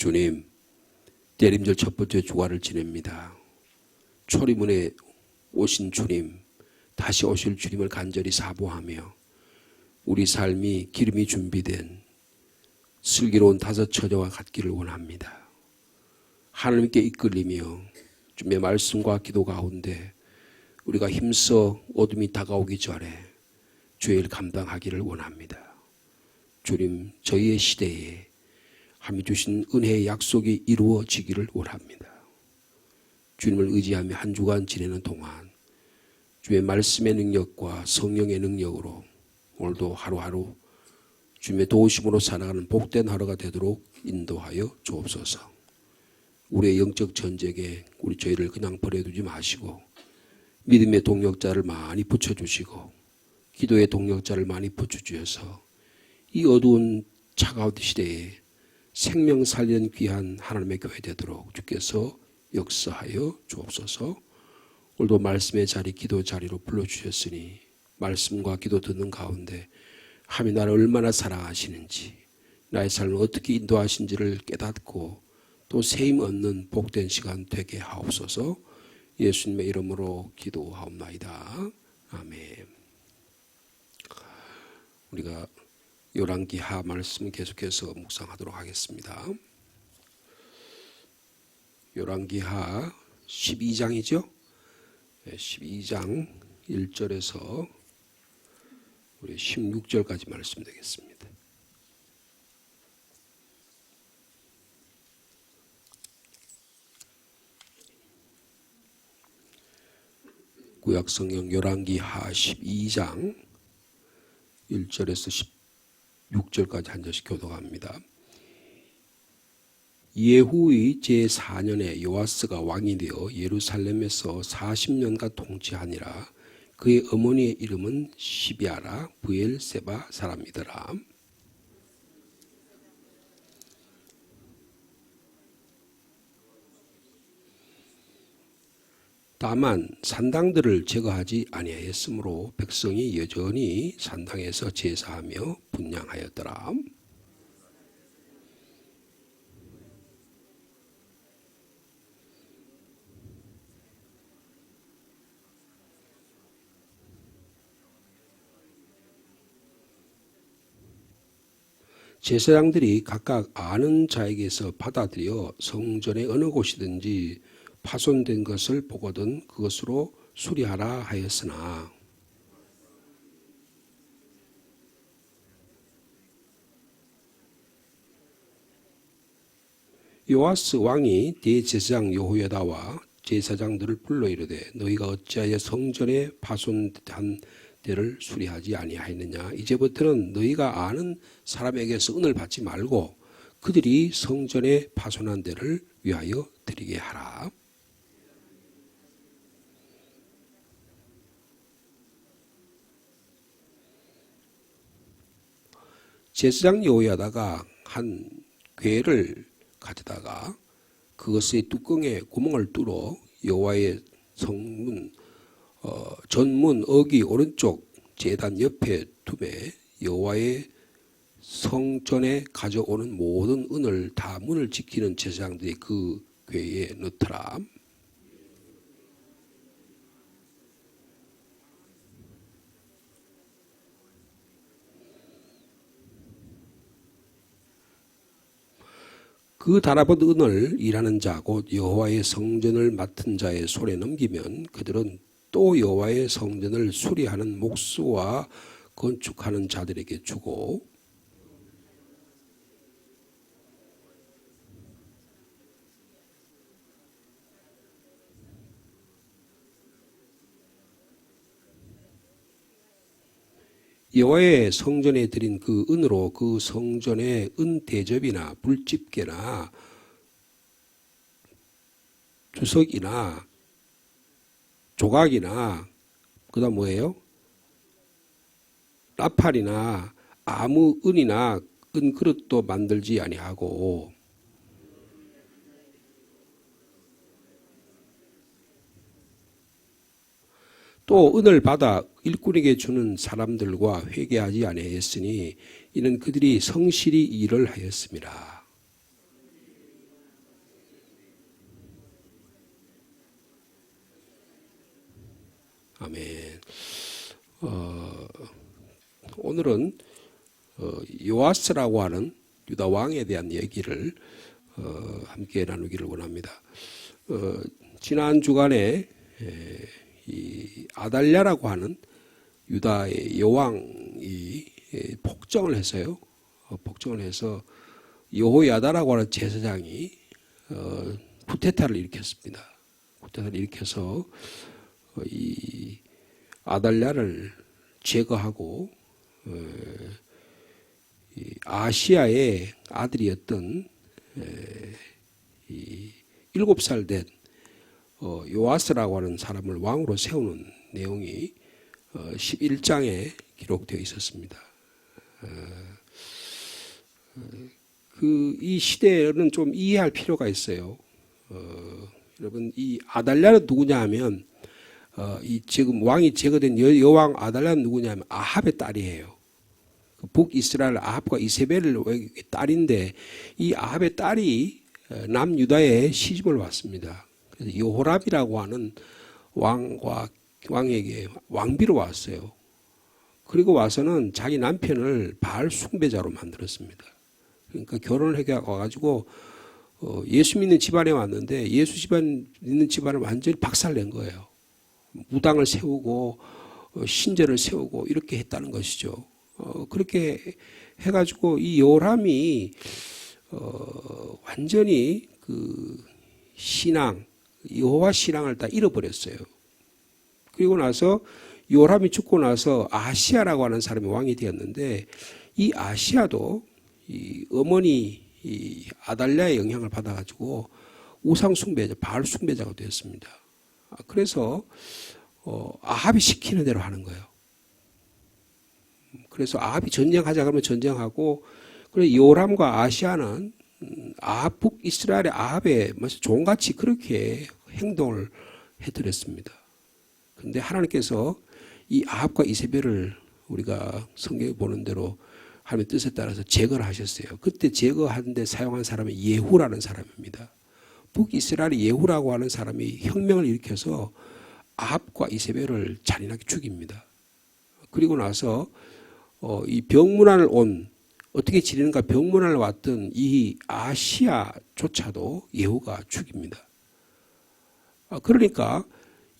주님, 대림절 첫 번째 주간을 지냅니다. 초리문에 오신 주님, 다시 오실 주님을 간절히 사모하며 우리 삶이 기름이 준비된 슬기로운 다섯 처녀와 같기를 원합니다. 하나님께 이끌리며 주님의 말씀과 기도 가운데 우리가 힘써 어둠이 다가오기 전에 주의 일 감당하기를 원합니다. 주님, 저희의 시대에 하나님 주신 은혜의 약속이 이루어지기를 원합니다. 주님을 의지하며 한 주간 지내는 동안 주의 말씀의 능력과 성령의 능력으로 오늘도 하루하루 주님의 도우심으로 살아가는 복된 하루가 되도록 인도하여 주옵소서. 우리의 영적 전쟁에 저희를 그냥 버려두지 마시고 믿음의 동력자를 많이 붙여주시고 기도의 동력자를 많이 붙여주셔서 이 어두운 차가운 시대에 생명 살리는 귀한 하나님의 교회 되도록 주께서 역사하여 주옵소서. 오늘도 말씀의 자리, 기도 자리로 불러주셨으니 말씀과 기도 듣는 가운데 하나님 나를 얼마나 사랑하시는지, 나의 삶을 어떻게 인도하신지를 깨닫고 또 세임 얻는 복된 시간 되게 하옵소서. 예수님의 이름으로 기도하옵나이다. 아멘. 우리가 열왕기하 말씀 계속해서 묵상하도록 하겠습니다. 열왕기하 12장이죠. 12장 1절에서 우리 16절까지 말씀 되겠습니다. 구약성경 열왕기하 12장 1절에서 16절까지 한 절씩 교독합니다. 예후의 제4년에 요아스가 왕이 되어 예루살렘에서 40년간 통치하니라. 그의 어머니의 이름은 시비아라 브엘세바 사람이더라. 다만 산당들을 제거하지 아니하였으므로 백성이 여전히 산당에서 제사하며 분향하였더라. 제사장들이 각각 아는 자에게서 받아들여 성전의 어느 곳이든지 파손된 것을 보거든 그것으로 수리하라 하였으나 요아스 왕이 대제사장 여호야다와 제사장들을 불러 이르되 너희가 어찌하여 성전에 파손한 데를 수리하지 아니하였느냐. 이제부터는 너희가 아는 사람에게서 은을 받지 말고 그들이 성전에 파손한 데를 위하여 드리게 하라. 제사장 여호야다가 한 궤를 가져다가 그것의 뚜껑에 구멍을 뚫어 여호와의 성문 전문 어귀 오른쪽 제단 옆에 두매 여호와의 성전에 가져오는 모든 은을 다 문을 지키는 제사장들이 그 궤에 넣더라. 그 달아본 은을 일하는 자 곧 여호와의 성전을 맡은 자의 손에 넘기면 그들은 또 여호와의 성전을 수리하는 목수와 건축하는 자들에게 주고 여호와의 성전에 드린 그 은으로 그 성전의 은 대접이나 불집게나 주석이나 조각이나 그다음 뭐예요? 나팔이나 아무 은이나 은 그릇도 만들지 아니하고 또 은을 받아 일꾼에게 주는 사람들과 회개하지 아니하였으니 이는 그들이 성실히 일을 하였습니다. 아멘. 오늘은 요아스라고 하는 유다 왕에 대한 얘기를 함께 나누기를 원합니다. 지난 주간에 이 아달랴라고 하는 유다의 여왕이 폭정을 해서요. 폭정을 해서 여호야다라고 하는 제사장이 쿠데타를 일으켰습니다. 쿠데타를 일으켜서 이 아달랴를 제거하고 이 아시아의 아들이었던 이 7살 된 요아스라고 하는 사람을 왕으로 세우는 내용이 11장에 기록되어 있었습니다. 이 시대는 좀 이해할 필요가 있어요. 여러분, 이 아달랴는 누구냐 하면 이 지금 왕이 제거된 여왕 아달랴는 누구냐 하면 아합의 딸이에요. 북이스라엘 아합과 이세벨의 딸인데 이 아합의 딸이 남유다에 시집을 왔습니다. 그래서 여호람이라고 하는 왕에게 왕비로 왔어요. 그리고 와서는 자기 남편을 바알 숭배자로 만들었습니다. 그러니까 결혼을 해 와가지고 예수 믿는 집안에 왔는데 예수 집안 믿는 집안을 완전히 박살낸 거예요. 무당을 세우고 신전을 세우고 이렇게 했다는 것이죠. 그렇게 해가지고 이 요람이 완전히 그 신앙, 여호와 신앙을 다 잃어버렸어요. 그리고 나서 요람이 죽고 나서 아시아라고 하는 사람이 왕이 되었는데 이 아시아도 이 어머니 이 아달랴의 영향을 받아가지고 우상 숭배자, 바알 숭배자가 되었습니다. 그래서 아합이 시키는 대로 하는 거예요. 그래서 아합이 전쟁하자 그러면 전쟁하고, 그래서 요람과 아시아는 북이스라엘의 아합에 종같이 그렇게 행동을 해드렸습니다. 그런데 하나님께서 이 아합과 이세벨을 우리가 성경에 보는 대로 하나님의 뜻에 따라서 제거를 하셨어요. 그때 제거하는데 사용한 사람이 예후라는 사람입니다. 북이스라엘의 예후라고 하는 사람이 혁명을 일으켜서 아합과 이세벨을 잔인하게 죽입니다. 그리고 나서 이 병문안을 어떻게 지내는가 병문안을 왔던 이 아시아조차도 예후가 죽입니다. 그러니까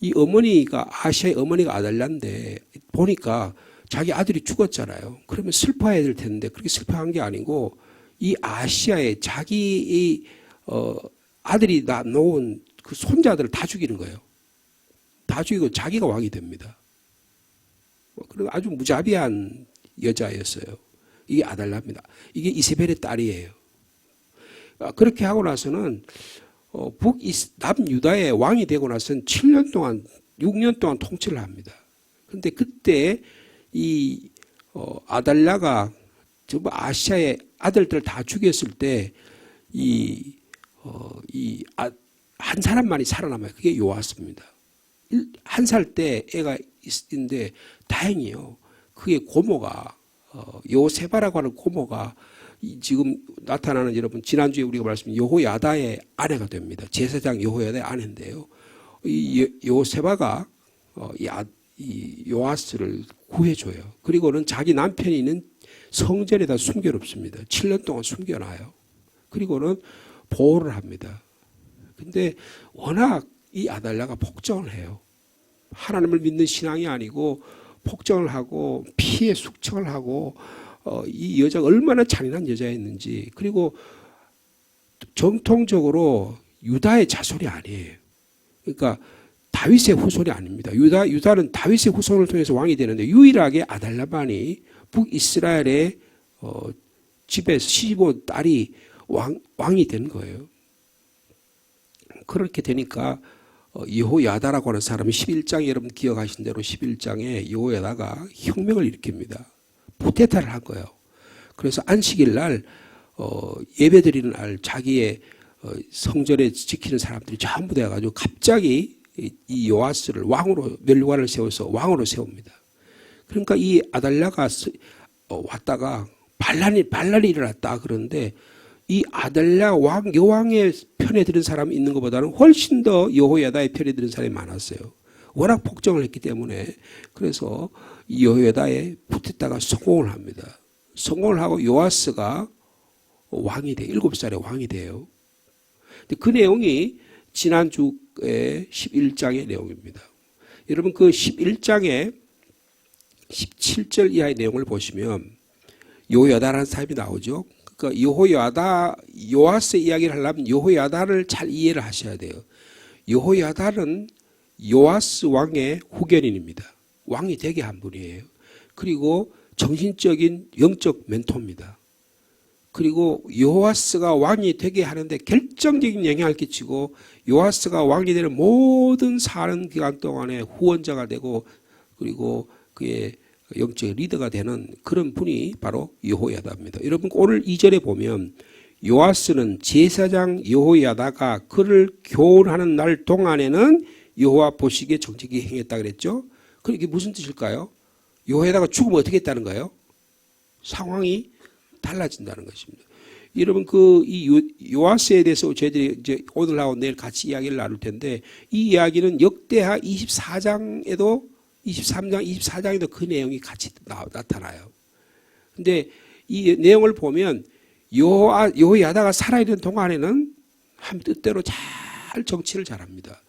이 어머니가 아시아의 어머니가 아달랴인데 보니까 자기 아들이 죽었잖아요. 그러면 슬퍼해야 될 텐데 그렇게 슬퍼한 게 아니고 이 아시아에 자기 아들이 놓은 그 손자들을 다 죽이는 거예요. 다 죽이고 자기가 왕이 됩니다. 그리고 아주 무자비한 여자였어요. 이게 아달랴입니다. 이게 이세벨의 딸이에요. 그렇게 하고 나서는 남유다의 왕이 되고 나서는 6년 동안 통치를 합니다. 그런데 그때 이 아달랴가 전부 아시아의 아들들을 다 죽였을 때 한 사람만이 살아남아요. 그게 요아스입니다. 1살 때 애가 있는데 다행이에요. 그게 고모가 요세바라고 하는 고모가 지금 나타나는 여러분 지난주에 우리가 말씀드린 여호야다의 아내가 됩니다. 제사장 여호야다의 아내인데요. 이 요세바가 이 요아스를 구해줘요. 그리고는 자기 남편이 있는 성전에다 숨겨놓습니다. 7년 동안 숨겨놔요. 그리고는 보호를 합니다. 근데 워낙 이 아달랴가 폭정을 해요. 하나님을 믿는 신앙이 아니고 폭정을 하고 피해 숙청을 하고 이 여자가 얼마나 잔인한 여자였는지, 그리고 정통적으로 유다의 자손이 아니에요. 그러니까 다윗의 후손이 아닙니다. 유다는 다윗의 후손을 통해서 왕이 되는데 유일하게 아달랴만이 북이스라엘의 집에서 시집온 딸이 왕이 된 거예요. 그렇게 되니까 여호야다라고 하는 사람이 11장에 여러분 기억하신 대로 11장에 여호야다가 혁명을 일으킵니다. 쿠데타를 한 거예요. 그래서 안식일 날 예배드리는 날 자기의 성전에 지키는 사람들이 전부 돼가지고 갑자기 이 요아스를 왕으로 멸관을 세워서 왕으로 세웁니다. 그러니까 이 아달랴가 왔다가 반란이 일어났다 그러는데 이 아달랴 여왕의 편에 드는 사람이 있는 것보다는 훨씬 더 여호야다의 편에 드는 사람이 많았어요. 워낙 폭정을 했기 때문에 그래서 여호야다에 붙었다가 성공을 합니다. 성공을 하고 요아스가 왕이 돼 7살에 왕이 돼요. 근데 그 내용이 지난주에 11장의 내용입니다. 여러분 그 11장에 17절 이하의 내용을 보시면 여호야다라는 사람이 나오죠. 그러니까 요아스 이야기를 하려면 여호야다를 잘 이해를 하셔야 돼요. 여호야다는 요아스 왕의 후견인입니다. 왕이 되게 한 분이에요. 그리고 정신적인 영적 멘토입니다. 그리고 요아스가 왕이 되게 하는데 결정적인 영향을 끼치고 요아스가 왕이 되는 모든 사는 기간 동안에 후원자가 되고 그리고 그의 영적 리더가 되는 그런 분이 바로 여호야다입니다. 여러분 오늘 2절에 보면 요아스는 제사장 여호야다가 그를 교훈하는 날 동안에는 여호와 보시기에 정직히 행했다 그랬죠. 그럼 이게 무슨 뜻일까요? 여호야다가 죽으면 어떻게 했다는 거예요? 상황이 달라진다는 것입니다. 여러분 이 요아스에 대해서 저희들이 이제 오늘하고 내일 같이 이야기를 나눌 텐데 이 이야기는 역대하 23장, 24장에도 그 내용이 같이 나타나요. 근데 이 내용을 보면 여호야다가 살아있는 동안에는 한 뜻대로 잘 정치를 잘합니다.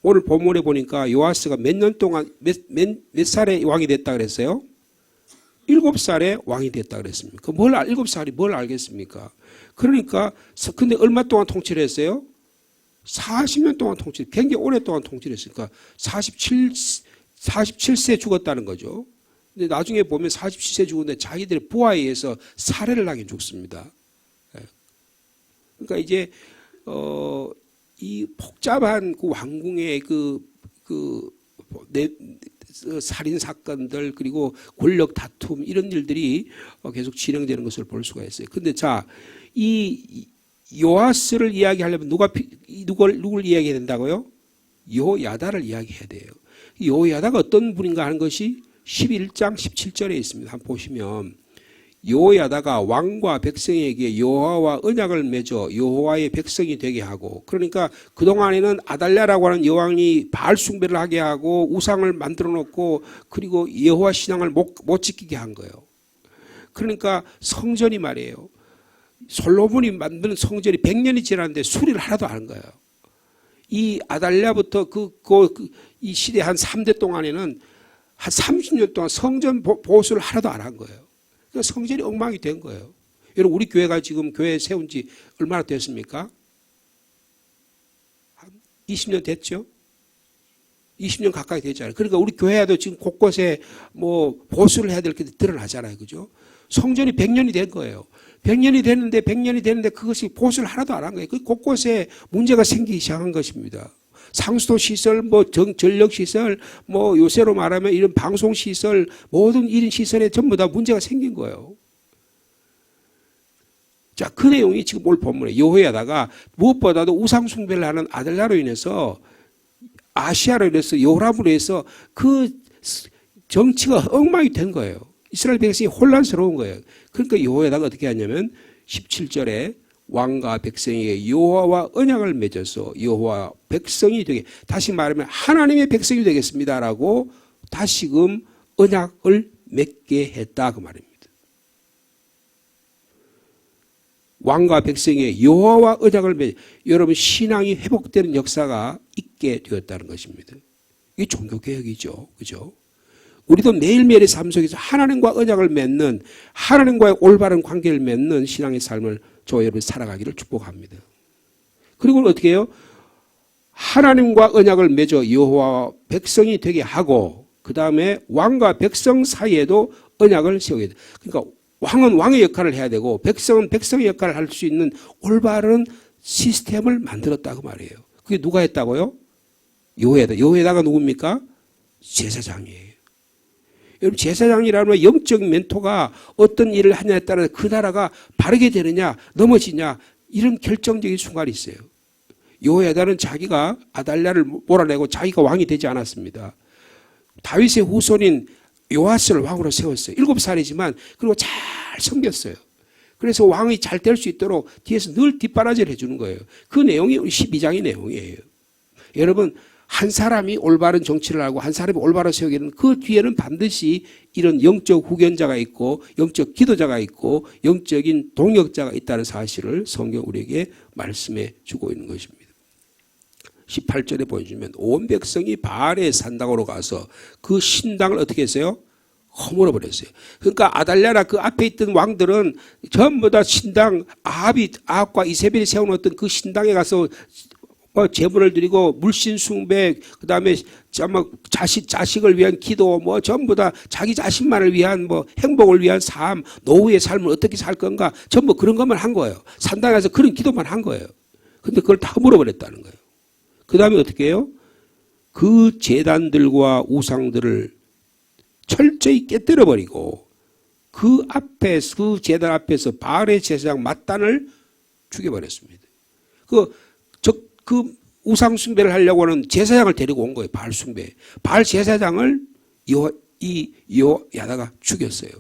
오늘 본문에 보니까 요아스가 몇 년 동안 몇 살에 왕이 됐다 그랬어요? 7살에 왕이 됐다 그랬습니다. 7살이 뭘 알겠습니까? 그러니까 근데 얼마 동안 통치를 했어요? 40년 동안 굉장히 오랫동안 통치를 했으니까 47세 죽었다는 거죠. 근데 나중에 보면 47세 죽었는데 자기들의 부하에 의해서 살해를 하긴 죽습니다. 그러니까 이제 이 복잡한 그 왕궁의 살인 사건들 그리고 권력 다툼 이런 일들이 계속 진행되는 것을 볼 수가 있어요. 근데 자, 이 요아스를 이야기하려면 누굴 이야기해야 된다고요? 여호야다를 이야기해야 돼요. 여호야다가 어떤 분인가 하는 것이 11장 17절에 있습니다. 한번 보시면 여호야다가 왕과 백성에게 여호와와 언약을 맺어 여호와의 백성이 되게 하고, 그러니까 그동안에는 아달랴라고 하는 여왕이 바알 숭배를 하게 하고 우상을 만들어 놓고 그리고 여호와 신앙을 못 지키게 한 거예요. 그러니까 성전이 말이에요. 솔로몬이 만드는 성전이 100년이 지났는데 수리를 하나도 안 한 거예요. 이 아달랴부터 이 시대 한 3대 동안에는 한 30년 동안 성전 보수를 하나도 안 한 거예요. 그러니까 성전이 엉망이 된 거예요. 여러분 우리 교회가 지금 교회 세운 지 얼마나 됐습니까? 한 20년 됐죠? 20년 가까이 됐잖아요. 그러니까 우리 교회도 지금 곳곳에 뭐 보수를 해야 될 게 드러나잖아요. 그죠? 성전이 100년이 된 거예요. 100년이 됐는데 그것이 보수를 하나도 안 한 거예요. 그 곳곳에 문제가 생기기 시작한 것입니다. 상수도 시설, 뭐 전력 시설, 뭐 요새로 말하면 이런 방송 시설, 모든 이런 시설에 전부 다 문제가 생긴 거예요. 자, 그 내용이 지금 오늘 본문에 여호야다가 무엇보다도 우상 숭배를 하는 아들나로 인해서 아시아로 인해서 요람으로 해서 그 정치가 엉망이 된 거예요. 이스라엘 백성이 혼란스러운 거예요. 그러니까 여호야다가 어떻게 하냐면 17절에 왕과 백성에게 여호와와 언약을 맺어서 여호와 백성이 되게, 다시 말하면 하나님의 백성이 되겠습니다라고 다시금 언약을 맺게 했다 그 말입니다. 왕과 백성에게 여호와와 언약을 맺어, 여러분 신앙이 회복되는 역사가 있게 되었다는 것입니다. 이게 종교개혁이죠. 그죠? 우리도 매일매일의 삶 속에서 하나님과 언약을 맺는, 하나님과의 올바른 관계를 맺는 신앙의 삶을 저와 여러분이 살아가기를 축복합니다. 그리고 어떻게 해요? 하나님과 언약을 맺어 여호와 백성이 되게 하고 그 다음에 왕과 백성 사이에도 언약을 세우게 돼. 그러니까 왕은 왕의 역할을 해야 되고 백성은 백성의 역할을 할 수 있는 올바른 시스템을 만들었다고 말이에요. 그게 누가 했다고요? 여호야다. 여호야다가 누굽니까? 제사장이에요. 여러분 제사장이라면 영적 멘토가 어떤 일을 하냐에 따라 그 나라가 바르게 되느냐 넘어지냐 이런 결정적인 순간이 있어요. 여호야다는 자기가 아달랴를 몰아내고 자기가 왕이 되지 않았습니다. 다윗의 후손인 요아스를 왕으로 세웠어요. 7살이지만 그리고 잘 섬겼어요. 그래서 왕이 잘 될 수 있도록 뒤에서 늘 뒷바라지를 해주는 거예요. 그 내용이 12장의 내용이에요. 여러분 한 사람이 올바른 정치를 하고 한 사람이 올바로 세우기는 그 뒤에는 반드시 이런 영적 후견자가 있고 영적 기도자가 있고 영적인 동역자가 있다는 사실을 성경 우리에게 말씀해 주고 있는 것입니다. 18절에 보여주면 온 백성이 바알의 산당으로 가서 그 신당을 어떻게 했어요? 허물어 버렸어요. 그러니까 아달랴나 그 앞에 있던 왕들은 전부 다 신당 아합과 이세벨이 세워놓았던 그 신당에 가서 제물을 드리고 물신 숭배, 그 다음에 자식을 위한 기도, 전부 다 자기 자신만을 위한 행복을 위한 삶, 노후의 삶을 어떻게 살 건가, 전부 그런 것만 한 거예요. 산당에서 그런 기도만 한 거예요. 근데 그걸 다 물어버렸다는 거예요. 그 다음에 어떻게 해요? 그 제단들과 우상들을 철저히 깨뜨려버리고 그 제단 앞에서 바알의 제사장 mat단을 죽여버렸습니다. 그 우상 숭배를 하려고 하는 제사장을 데리고 온 거예요. 바알 숭배. 바알 제사장을 여호야다가 죽였어요.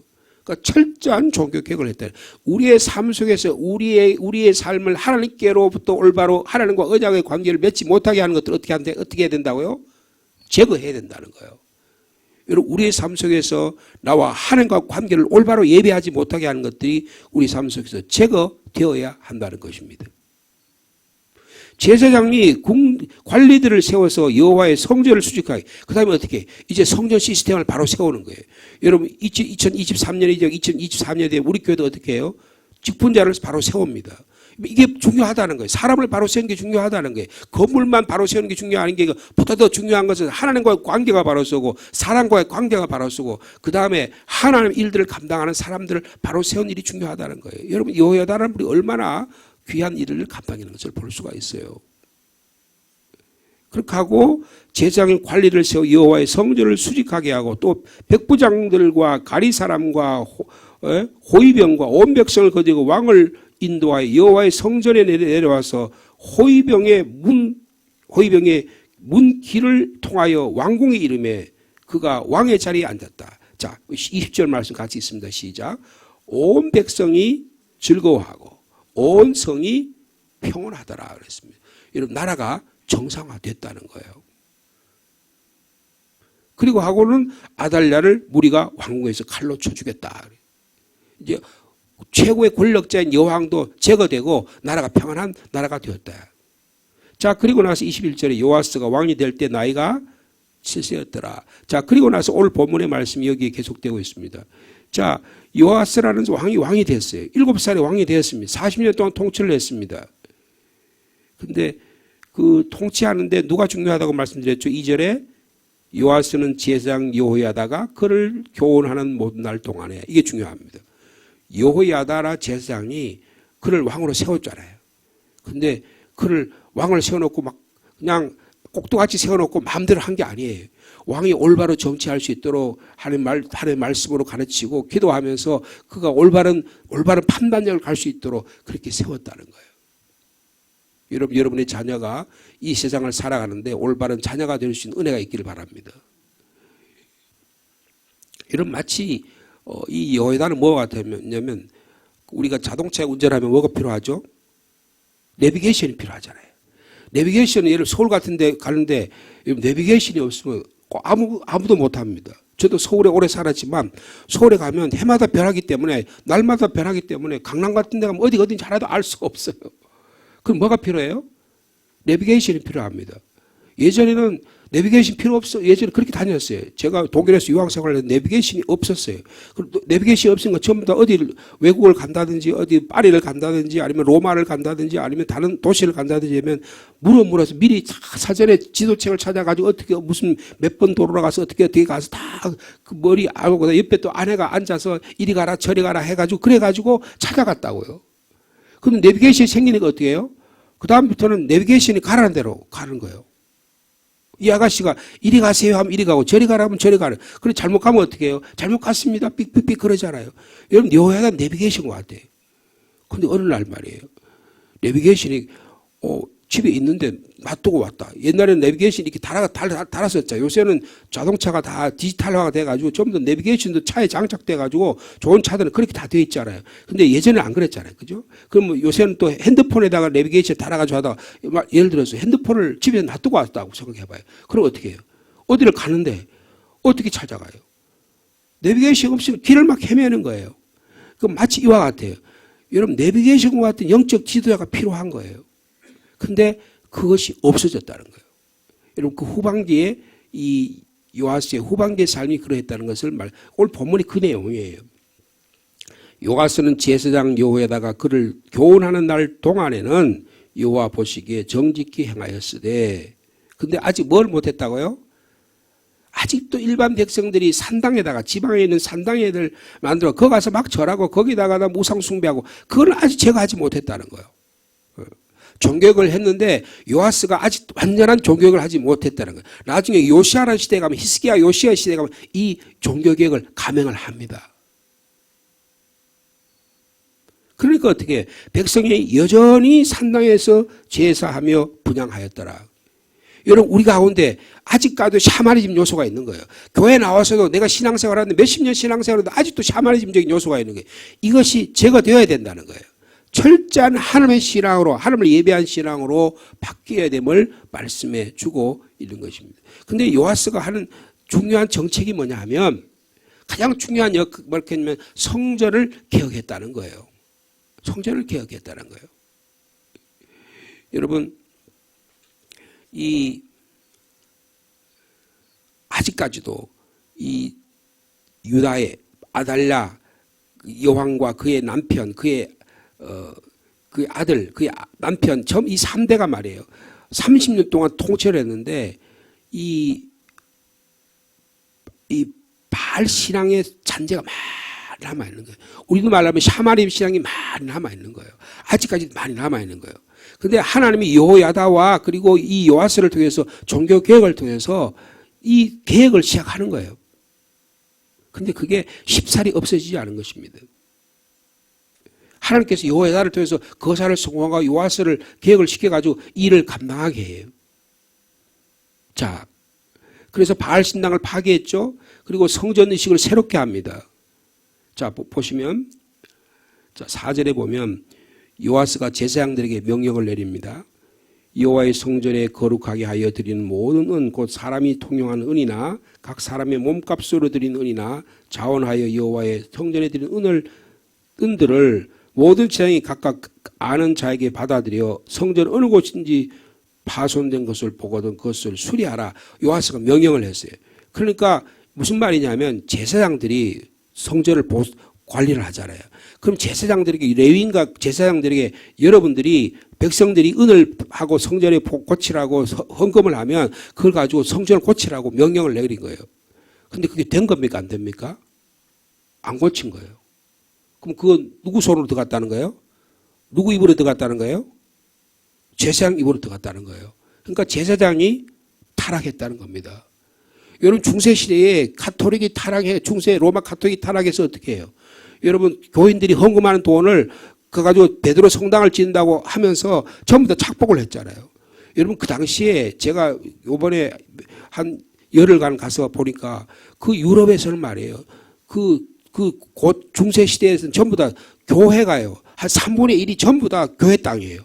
그러니까 철저한 종교개혁을 했다. 우리의 삶 속에서 우리의 삶을 하나님께로부터 올바로 하나님과 언약의 관계를 맺지 못하게 하는 것들 어떻게 해야 된다고요? 제거해야 된다는 거예요. 여러분, 우리의 삶 속에서 나와 하나님과 관계를 올바로 예배하지 못하게 하는 것들이 우리 삶 속에서 제거되어야 한다는 것입니다. 제사장이 관리들을 세워서 여호와의 성전을 수직하게, 그 다음에 어떻게 이제 성전 시스템을 바로 세우는 거예요. 여러분 2023년이죠. 2024년에 우리 교회도 어떻게 해요? 직분자를 바로 세웁니다. 이게 중요하다는 거예요. 사람을 바로 세우는 게 중요하다는 거예요. 건물만 바로 세우는 게 중요한 게 보다 더 중요한 것은 하나님과의 관계가 바로 서고 사람과의 관계가 바로 서고 그 다음에 하나님 일들을 감당하는 사람들을 바로 세우는 일이 중요하다는 거예요. 여러분 여호야다라는 분이 얼마나 귀한 일을 감당하는 것을 볼 수가 있어요. 그렇게 하고 제사장의 관리를 세워 여호와의 성전을 수직하게 하고 또 백부장들과 가리사람과 호위병과 온 백성을 거두고 왕을 인도하여 여호와의 성전에 내려와서 호위병의 문 길을 통하여 왕궁에 이르매 그가 왕의 자리에 앉았다. 자, 20절 말씀 같이 있습니다. 시작. 온 백성이 즐거워하고 온 성이 평온하더라 그랬습니다. 여러분 나라가 정상화됐다는 거예요. 그리고 하고는 아달랴를 무리가 왕궁에서 칼로 쳐 죽였다. 이제 최고의 권력자인 여왕도 제거되고 나라가 평안한 나라가 되었다. 자, 그리고 나서 21절에 요아스가 왕이 될 때 나이가 7세였더라. 자, 그리고 나서 오늘 본문의 말씀이 여기에 계속되고 있습니다. 자, 요아스라는 왕이 됐어요. 7살에 왕이 되었습니다. 40년 동안 통치를 했습니다. 근데 그 통치하는데 누가 중요하다고 말씀드렸죠? 2절에 요아스는 제사장 여호야다가 그를 교훈하는 모든 날 동안에 이게 중요합니다. 여호야다라 제사장이 그를 왕으로 세웠잖아요. 근데 그를 왕을 세워놓고 막 그냥 꼭두같이 세워놓고 마음대로 한 게 아니에요. 왕이 올바로 정치할 수 있도록 하나님의 말씀으로 가르치고 기도하면서 그가 올바른 판단력을 갈 수 있도록 그렇게 세웠다는 거예요. 여러분의 자녀가 이 세상을 살아가는데 올바른 자녀가 될 수 있는 은혜가 있기를 바랍니다. 여러분 마치 이 여호야다는 뭐가 같냐면 우리가 자동차 운전하면 뭐가 필요하죠? 내비게이션이 필요하잖아요. 내비게이션은 예를 서울 같은 데 가는데 내비게이션이 없으면 아무도 못합니다. 저도 서울에 오래 살았지만 서울에 가면 해마다 변하기 때문에 날마다 변하기 때문에 강남 같은 데 가면 어딘지 하나도 알 수가 없어요. 그럼 뭐가 필요해요? 내비게이션이 필요합니다. 예전에는 내비게이션 필요 없어. 예전에 그렇게 다녔어요. 제가 독일에서 유학생활을 했는데 내비게이션이 없었어요. 내비게이션이 없으니까 전부 다 어디 외국을 간다든지 어디 파리를 간다든지 아니면 로마를 간다든지 아니면 다른 도시를 간다든지 하면 물어서 미리 사전에 지도책을 찾아가지고 어떻게 무슨 몇 번 도로로 가서 어떻게 가서 다 그 머리 알고 옆에 또 아내가 앉아서 이리 가라 저리 가라 해가지고 그래가지고 찾아갔다고요. 그럼 내비게이션이 생기니까 어떻게 해요? 그 다음부터는 내비게이션이 가라는 대로 가는 거예요. 이 아가씨가 이리 가세요 하면 이리 가고 저리 가라 하면 저리 가라. 그래 잘못 가면 어떻게 해요? 잘못 갔습니다. 삑삑삑 그러잖아요. 여러분 여호야다 내비게이션 것 같아요. 근데 어느 날 말이에요. 내비게이션이 집에 있는데 놔두고 왔다. 옛날에는 내비게이션 이렇게 달았었죠. 요새는 자동차가 다 디지털화가 돼가지고 전부 다 내비게이션도 차에 장착돼가지고 좋은 차들은 그렇게 다 돼 있잖아요. 근데 예전에 안 그랬잖아요. 그죠? 그럼 뭐 요새는 또 핸드폰에다가 내비게이션 달아가지고 하다가 예를 들어서 핸드폰을 집에 놔두고 왔다고 생각해봐요. 그럼 어떻게 해요? 어디를 가는데 어떻게 찾아가요? 내비게이션 없이 길을 막 헤매는 거예요. 그럼 마치 이와 같아요. 여러분 내비게이션과 같은 영적 지도자가 필요한 거예요. 근데 그것이 없어졌다는 거예요. 여러분 그 후반기에 이 요아스의 후반기의 삶이 그러했다는 것을 오늘 본문이 그 내용이에요. 요아스는 제사장 여호야다가 그를 교훈하는 날 동안에는 여호와 보시기에 정직히 행하였으되 근데 아직 뭘 못했다고요? 아직도 일반 백성들이 산당에다가 지방에 있는 산당에들 만들어 거기 가서 막 절하고 거기다가 무상 숭배하고 그걸 아직 제가 하지 못했다는 거예요. 종교육을 했는데 요아스가 아직 완전한 종교육을 하지 못했다는 거예요. 나중에 요시아라는 시대에 가면 히스기야 요시아 시대에 가면 이 종교개혁을 감행을 합니다. 그러니까 어떻게 백성이 여전히 산당에서 제사하며 분향하였더라. 여러분 우리 가운데 아직까지도 샤머니즘 요소가 있는 거예요. 교회 나와서도 내가 신앙생활하는데 몇십 년 신앙생활하는데 아직도 샤머니즘적인 요소가 있는 거예요. 이것이 제거되어야 된다는 거예요. 철저한 하나님의 신앙으로 하나님을 예배한 신앙으로 바뀌어야 됨을 말씀해 주고 있는 것입니다. 그런데 요아스가 하는 중요한 정책이 뭐냐 하면 가장 중요한 뭐냐면 성전을 개혁했다는 거예요. 성전을 개혁했다는 거예요. 여러분 아직까지도 이 유다의 아달랴 여왕과 그의 남편 그의 아들 그의 남편 처음 이 3대가 말이에요. 30년 동안 통치를 했는데 이 바알 신앙의 잔재가 많이 남아있는 거예요. 우리도 말하면 샤머니즘 신앙이 많이 남아있는 거예요. 아직까지 많이 남아있는 거예요. 근데 하나님이 여호야다와 그리고 이 요아스를 통해서 종교 개혁을 통해서 이 개혁을 시작하는 거예요. 근데 그게 쉽사리 없어지지 않은 것입니다. 하나님께서 여호야다를 통해서 거사를 성공하고 요아스를 개혁을 시켜가지고 일을 감당하게 해요. 자, 그래서 바알 신당을 파괴했죠. 그리고 성전 의식을 새롭게 합니다. 자, 보시면 자 4절에 보면 요아스가 제사장들에게 명령을 내립니다. 여호와의 성전에 거룩하게 하여 드리는 모든 은 곧 사람이 통용하는 은이나 각 사람의 몸값으로 드리는 은이나 자원하여 여호와의 성전에 드리는 은들을 모든 제사장이 각각 아는 자에게 받아들여 성전 어느 곳인지 파손된 것을 보거든 그것을 수리하라. 요아스가 명령을 했어요. 그러니까 무슨 말이냐면 제사장들이 성전을 관리를 하잖아요. 그럼 제사장들에게 레위인과 제사장들에게 여러분들이 백성들이 은을 하고 성전에 고치라고 헌금을 하면 그걸 가지고 성전을 고치라고 명령을 내린 거예요. 근데 그게 된 겁니까? 안 됩니까? 안 고친 거예요. 그럼 그건 누구 손으로 들어갔다는 거예요? 누구 입으로 들어갔다는 거예요? 제사장 입으로 들어갔다는 거예요. 그러니까 제사장이 타락했다는 겁니다. 여러분 중세시대에 가톨릭이 타락해 중세 로마 가톨릭이 타락해서 어떻게 해요? 여러분 교인들이 헌금하는 돈을 그거 가지고 베드로 성당을 짓는다고 하면서 전부 다 착복을 했잖아요. 여러분 그 당시에 제가 이번에 한 열흘간 가서 보니까 그 유럽에서는 말이에요. 곧 중세 시대에서는 전부 다 교회가요. 한 3분의 1이 전부 다 교회 땅이에요.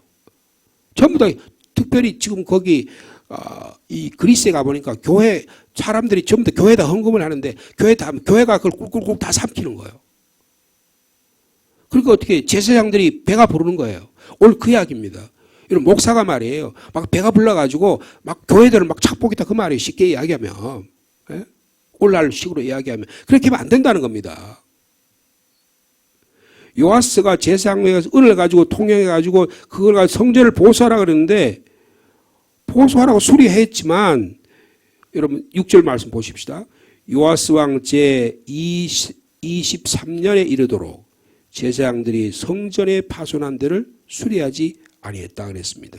전부 다 특별히 지금 거기 이 그리스에 가보니까 교회 사람들이 전부 다 교회에다 헌금을 하는데 교회가 그걸 꿀꿀꿀 다 삼키는 거예요. 그러니까 어떻게 제사장들이 배가 부르는 거예요. 오늘 그 이야기입니다. 이런 목사가 말이에요. 막 배가 불러가지고 막 교회들을 막 착복했다 그 말이에요. 쉽게 이야기하면. 예? 오늘날 식으로 이야기하면. 그렇게 하면 안 된다는 겁니다. 요아스가 제사장에게 은을 가지고 통용해가지고 그걸 가지고 성전을 보수하라 그랬는데 보수하라고 수리했지만 여러분 6절 말씀 보십시다. 요아스 왕 제23년에 이르도록 제사장들이 성전에 파손한 데를 수리하지 아니했다 그랬습니다.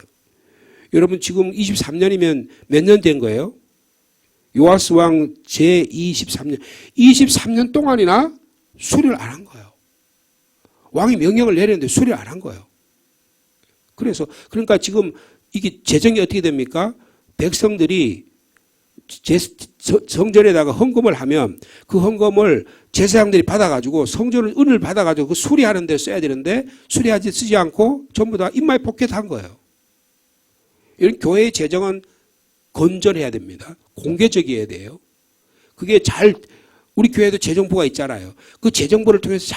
여러분 지금 23년이면 몇 년 된 거예요? 요아스 왕 제23년 23년 동안이나 수리를 안 한 거예요. 왕이 명령을 내렸는데 수리를 안 한 거예요. 그러니까 지금 이게 재정이 어떻게 됩니까? 백성들이 성전에다가 헌금을 하면 그 헌금을 제사장들이 받아가지고 성전을 은을 받아가지고 그 수리하는 데 써야 되는데 수리하지 쓰지 않고 전부 다 입마에 포켓한 거예요. 이런 교회의 재정은 건전해야 됩니다. 공개적이어야 돼요. 그게 잘 우리 교회도 재정부가 있잖아요. 그 재정부를 통해서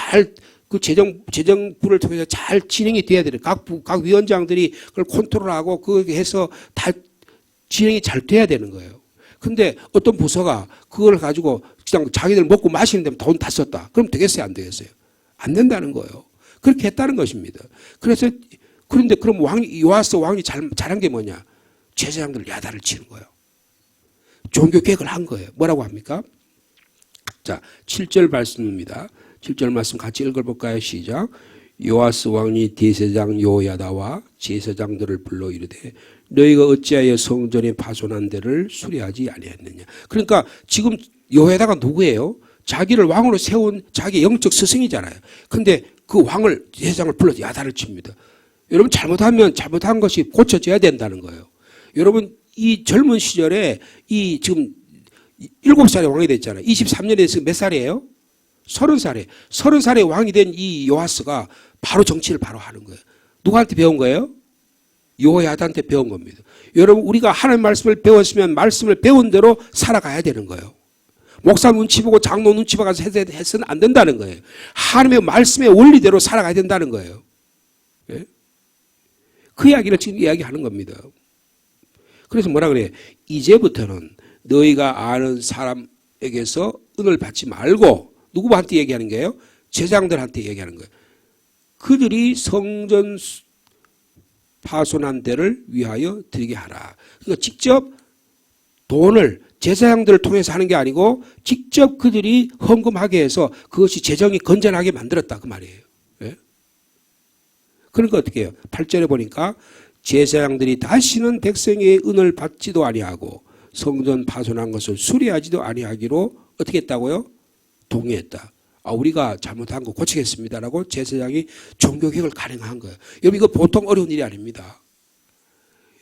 그 재정부를 통해서 잘 진행이 돼야 돼요. 각 위원장들이 그걸 컨트롤하고 그렇게 해서 다 진행이 잘 돼야 되는 거예요. 근데 어떤 부서가 그걸 가지고 그냥 자기들 먹고 마시는 데만 돈 다 썼다. 그럼 되겠어요? 안 되겠어요? 안 된다는 거예요. 그렇게 했다는 것입니다. 그런데 그럼 요아스 왕이 잘한 게 뭐냐? 제사장들 야단을 치는 거예요. 종교 개혁을 한 거예요. 뭐라고 합니까? 자, 7절 말씀입니다. 7절 말씀 같이 읽어볼까요? 시작. 요아스 왕이 대제사장 요야다와 제사장들을 불러 이르되 너희가 어찌하여 성전에 파손한 데를 수리하지 아니했느냐. 그러니까 지금 요야다가 누구예요? 자기를 왕으로 세운 자기 영적 스승이잖아요. 근데 그 왕을 제사장을 불러서 야단을 칩니다. 여러분 잘못하면 잘못한 것이 고쳐져야 된다는 거예요. 여러분 이 젊은 시절에 이 지금 7살에 왕이 됐잖아요. 23년에 지금 몇 살이에요? 30살에. 30살에 왕이 된 이 요아스가 바로 정치를 바로 하는 거예요. 누구한테 배운 거예요? 요야다한테 배운 겁니다. 여러분 우리가 하나님 말씀을 배웠으면 말씀을 배운 대로 살아가야 되는 거예요. 목사 눈치 보고 장로 눈치 보고 해서는 안 된다는 거예요. 하나님의 말씀의 원리대로 살아가야 된다는 거예요. 예? 그 이야기를 지금 이야기하는 겁니다. 그래서 뭐라 그래요? 이제부터는 너희가 아는 사람에게서 은을 받지 말고 누구한테 얘기하는 거예요? 제사장들한테 얘기하는 거예요. 그들이 성전 파손한 데를 위하여 드리게 하라. 그러니까 직접 돈을 제사장들을 통해서 하는 게 아니고 직접 그들이 헌금하게 해서 그것이 재정이 건전하게 만들었다 그 말이에요. 예? 그러니까 어떻게 해요? 8절에 보니까 제사장들이 다시는 백성의 은을 받지도 아니하고 성전 파손한 것을 수리하지도 아니하기로 어떻게 했다고요? 동의했다. 우리가 잘못한 거 고치겠습니다라고 제사장이 종교개혁을 간행한 거예요. 여러분 이거 보통 어려운 일이 아닙니다.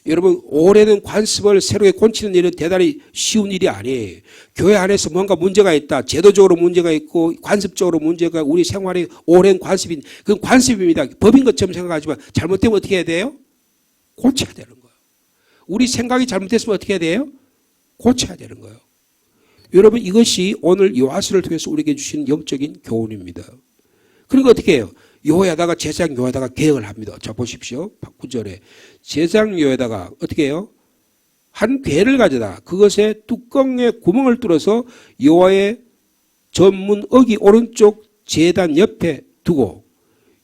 여러분 오래된 관습을 새롭게 고치는 일은 대단히 쉬운 일이 아니에요. 교회 안에서 뭔가 문제가 있다. 제도적으로 문제가 있고 관습적으로 문제가 우리 생활에 오랜 관습인 그건 관습입니다. 법인 것처럼 생각하지만 잘못되면 어떻게 해야 돼요? 고쳐야 되는 거예요. 우리 생각이 잘못됐으면 어떻게 해야 돼요? 고쳐야 되는 거예요. 여러분 이것이 오늘 요아스를 통해서 우리에게 주신 영적인 교훈입니다. 그러니까 어떻게 해요? 요야다가 제사장 요야다가 개혁을 합니다. 자 보십시오. 9절에 제사장 요야다가 어떻게 해요? 한 궤를 가져다 그것에 뚜껑에 구멍을 뚫어서 여호와의 전문 어기 오른쪽 제단 옆에 두고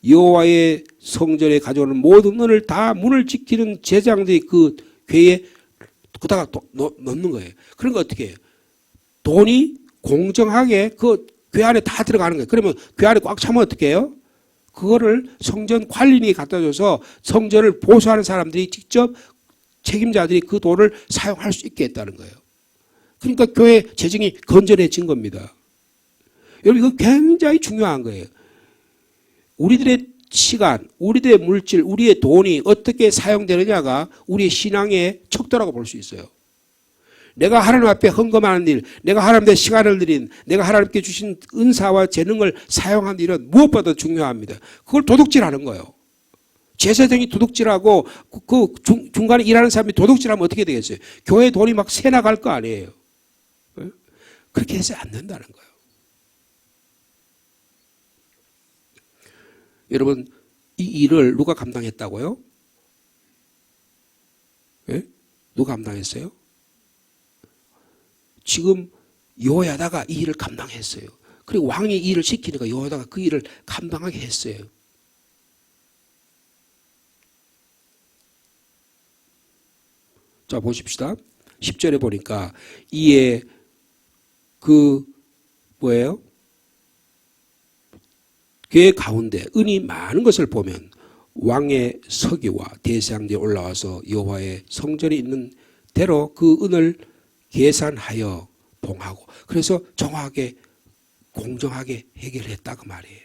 여호와의 성전에 가져오는 모든 은을 다 문을 지키는 제사장들이 그 궤에 그다가 넣는 거예요. 그러니까 어떻게 해요? 돈이 공정하게 그 궤 안에 다 들어가는 거예요. 그러면 궤 안에 꽉 차면 어떻게 해요? 그거를 성전 관리인이 갖다 줘서 성전을 보수하는 사람들이 직접 책임자들이 그 돈을 사용할 수 있게 했다는 거예요. 그러니까 교회 재정이 건전해진 겁니다. 여러분 이거 굉장히 중요한 거예요. 우리들의 시간, 우리들의 물질, 우리의 돈이 어떻게 사용되느냐가 우리의 신앙의 척도라고 볼 수 있어요. 내가 하나님 앞에 헌금하는 일, 내가 하나님께 시간을 드린, 내가 하나님께 주신 은사와 재능을 사용하는 일은 무엇보다 중요합니다. 그걸 도둑질하는 거예요. 제사장이 도둑질하고 그 중간에 일하는 사람이 도둑질하면 어떻게 되겠어요? 교회 돈이 막 새 나갈 거 아니에요. 그렇게 해서 안 된다는 거예요. 여러분 이 일을 누가 감당했다고요? 예? 누가 감당했어요? 지금 요야다가 이 일을 감당했어요. 그리고 왕이 이 일을 시키니까 요야다가 그 일을 감당하게 했어요. 자 보십시다. 10절에 보니까 이에 그 뭐예요? 궤 가운데 은이 많은 것을 보면 왕의 서기와 대제사장들이 올라와서 여호와의 성전에 있는 대로 그 은을 계산하여 봉하고 그래서 정확하게 공정하게 해결했다 그 말이에요.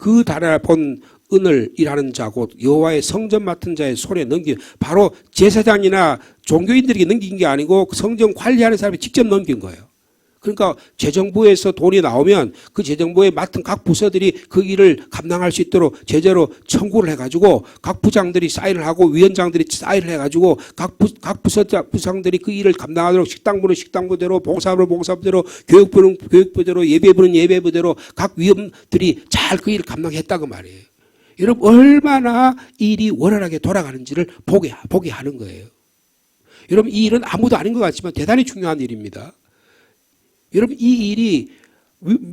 그 달에 본 은을 일하는 자 곧 여호와의 성전 맡은 자의 손에 넘긴 바로 제사장이나 종교인들에게 넘긴 게 아니고 성전 관리하는 사람이 직접 넘긴 거예요. 그러니까 재정부에서 돈이 나오면 그 재정부에 맡은 각 부서들이 그 일을 감당할 수 있도록 제대로 청구를 해가지고 각 부장들이 사인을 하고 위원장들이 사인을 해가지고 각 부상들이 그 일을 감당하도록 식당부는 식당부대로 봉사부는 봉사부대로 교육부는 교육부대로 예배부는 예배부대로 각 위원들이 잘 그 일을 감당했다고 말이에요. 여러분 얼마나 일이 원활하게 돌아가는지를 보게 하는 거예요. 여러분 이 일은 아무도 아닌 것 같지만 대단히 중요한 일입니다. 여러분 이 일이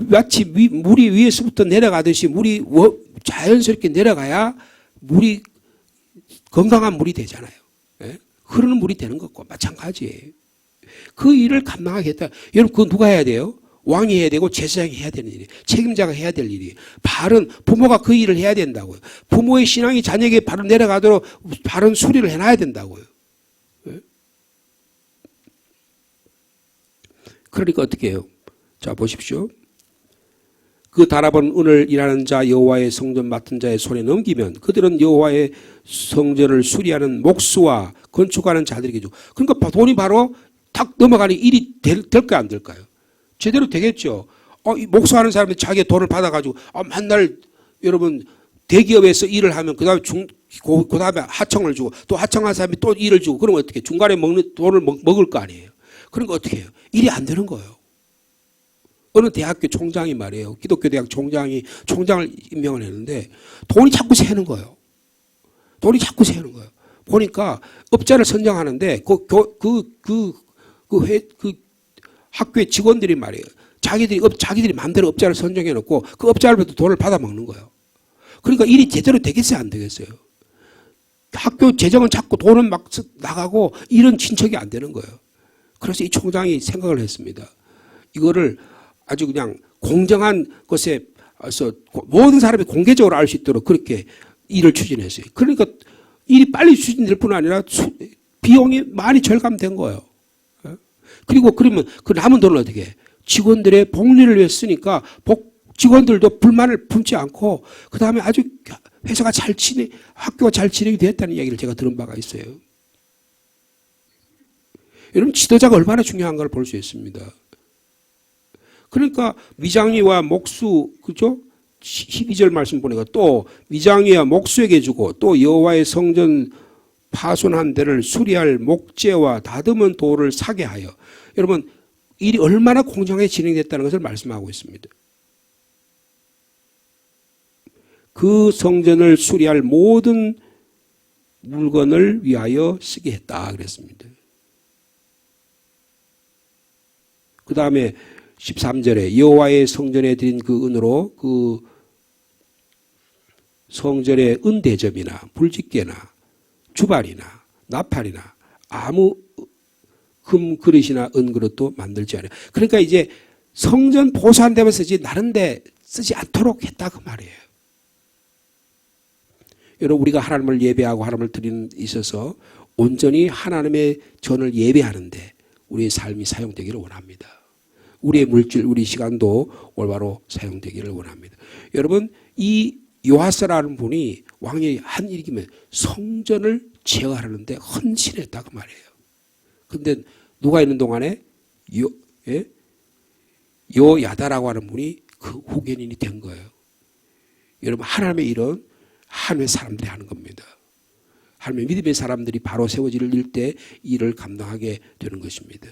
마치 물이 위에서부터 내려가듯이 물이 자연스럽게 내려가야 물이 건강한 물이 되잖아요. 예? 흐르는 물이 되는 것과 마찬가지예요. 그 일을 감당하겠다. 여러분 그거 누가 해야 돼요? 왕이 해야 되고 제사장이 해야 되는 일이에요. 책임자가 해야 될 일이에요. 부모가 그 일을 해야 된다고요. 부모의 신앙이 자녀에게 바로 내려가도록 바른 수리를 해놔야 된다고요. 예? 그러니까 어떻게 해요? 자 보십시오. 그 달아본 은을 일하는 자 여호와의 성전 맡은 자의 손에 넘기면 그들은 여호와의 성전을 수리하는 목수와 건축하는 자들에게 주고 그러니까 돈이 바로 탁 넘어가는 일이 될까요 안 될까요? 제대로 되겠죠. 이 목수하는 사람이 자기의 돈을 받아가지고 맨날 여러분 대기업에서 일을 하면 그다음에 그다음에 하청을 주고 또 하청한 사람이 또 일을 주고 그러면 어떻게 중간에 먹는 돈을 먹을 거 아니에요. 그러니까 어떻게 해요? 일이 안 되는 거예요. 어느 대학교 총장이 말이에요. 기독교 대학 총장을 임명을 했는데 돈이 자꾸 새는 거예요. 돈이 자꾸 새는 거예요. 보니까 업자를 선정하는데 그 학교의 직원들이 말이에요. 자기들이 마음대로 업자를 선정해 놓고 그 업자로부터 돈을 받아 먹는 거예요. 그러니까 일이 제대로 되겠어요, 안 되겠어요? 학교 재정은 자꾸 돈은 막 나가고 일은 진척이 안 되는 거예요. 그래서 이 총장이 생각을 했습니다. 이거를 아주 그냥 공정한 것에서 모든 사람이 공개적으로 알 수 있도록 그렇게 일을 추진했어요. 그러니까 일이 빨리 추진될 뿐 아니라 비용이 많이 절감된 거예요. 그리고 그러면 그 남은 돈을 어떻게 해? 직원들의 복리를 위해 쓰니까 직원들도 불만을 품지 않고 그다음에 아주 회사가 학교가 잘 진행이 됐다는 이야기를 제가 들은 바가 있어요. 여러분 지도자가 얼마나 중요한 걸 볼 수 있습니다. 그러니까 위장위와 목수 그죠? 12절 말씀 보니까 또 위장위와 목수에게 주고 또 여호와의 성전 파손한 데를 수리할 목재와 다듬은 돌을 사게 하여 여러분 일이 얼마나 공정하게 진행됐다는 것을 말씀하고 있습니다. 그 성전을 수리할 모든 물건을 위하여 쓰게 했다 그랬습니다. 그 다음에 13절에 여호와의 성전에 드린 그 은으로 그 성전의 은대접이나 불집게나 주발이나 나팔이나 아무 금 그릇이나 은 그릇도 만들지 않아요. 그러니까 이제 성전 보수한 데만 쓰지 다른 데 쓰지 않도록 했다 그 말이에요. 여러분 우리가 하나님을 예배하고 하나님을 드리는 데 있어서 온전히 하나님의 전을 예배하는데 우리의 삶이 사용되기를 원합니다. 우리의 물질, 우리 시간도 올바로 사용되기를 원합니다. 여러분 이 요아스라는 분이 왕이 한 일이면 성전을 제어하는데 헌신했다 그 말이에요. 그런데 누가 있는 동안에 요야다라고 하는 분이 그 후견인이 된 거예요. 여러분 하나님의 일은 하나님의 사람들이 하는 겁니다. 하나님의 믿음의 사람들이 바로 세워질 때 일을 감당하게 되는 것입니다.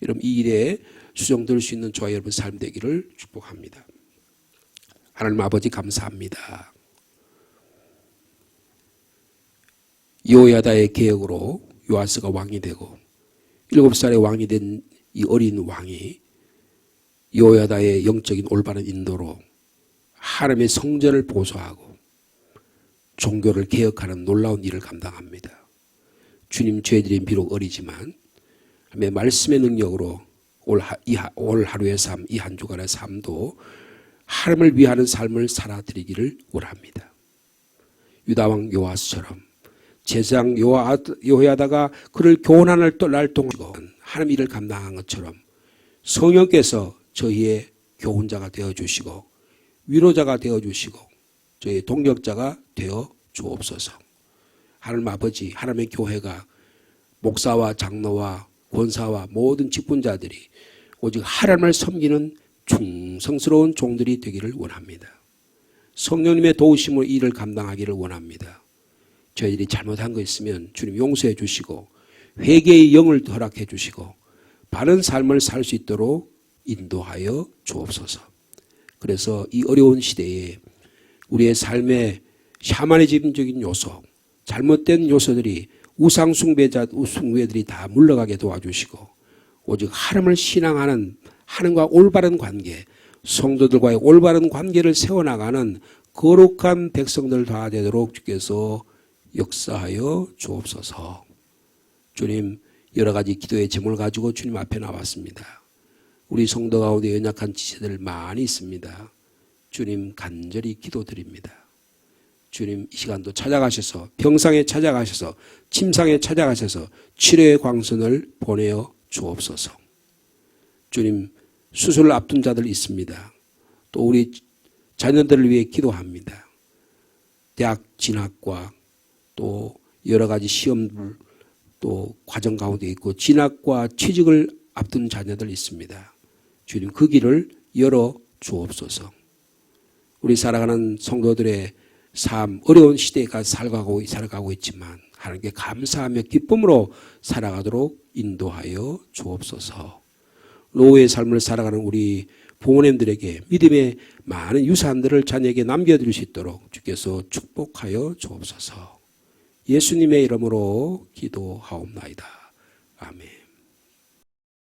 여러분 이 일에 수정될 수 있는 저와 여러분 삶 되기를 축복합니다. 하나님 아버지 감사합니다. 여호야다의 계획으로 요아스가 왕이 되고 7살의 왕이 된 이 어린 왕이 여호야다의 영적인 올바른 인도로 하나님의 성전을 보수하고 종교를 개혁하는 놀라운 일을 감당합니다. 주님 저희들이 비록 어리지만 하나님의 말씀의 능력으로 올 하루의 삶, 이 한 주간의 삶도 하나님을 위하는 삶을 살아드리기를 원합니다. 유다왕 요아스처럼 제사장 여호야다가 그를 교훈하는 날 동안 하나님 일을 감당한 것처럼 성령께서 저희의 교훈자가 되어주시고 위로자가 되어주시고 저희 동력자가 되어 주옵소서. 하나님 아버지, 하나님의 교회가 목사와 장로와 권사와 모든 직분자들이 오직 하나님을 섬기는 충성스러운 종들이 되기를 원합니다. 성령님의 도우심으로 이 일을 감당하기를 원합니다. 저희들이 잘못한 거 있으면 주님 용서해 주시고 회개의 영을 허락해 주시고 바른 삶을 살 수 있도록 인도하여 주옵소서. 그래서 이 어려운 시대에 우리의 삶의 샤머니즘적인 요소, 잘못된 요소들이 우상숭배들이 다 물러가게 도와주시고 오직 하나님을 신앙하는 하나님과 올바른 관계, 성도들과의 올바른 관계를 세워나가는 거룩한 백성들 다 되도록 주께서 역사하여 주옵소서. 주님, 여러 가지 기도의 제목을 가지고 주님 앞에 나왔습니다. 우리 성도 가운데 연약한 지체들 많이 있습니다. 주님 간절히 기도드립니다. 주님 이 시간도 찾아가셔서 병상에 찾아가셔서 침상에 찾아가셔서 치료의 광선을 보내어 주옵소서. 주님 수술을 앞둔 자들 있습니다. 또 우리 자녀들을 위해 기도합니다. 대학 진학과 또 여러 가지 시험들 또 과정 가운데 있고 진학과 취직을 앞둔 자녀들 있습니다. 주님 그 길을 열어 주옵소서. 우리 살아가는 성도들의 삶 어려운 시대가 살아가고 있지만 하나님께 감사하며 기쁨으로 살아가도록 인도하여 주옵소서. 노후의 삶을 살아가는 우리 부모님들에게 믿음의 많은 유산들을 자녀에게 남겨드릴 수 있도록 주께서 축복하여 주옵소서. 예수님의 이름으로 기도하옵나이다. 아멘.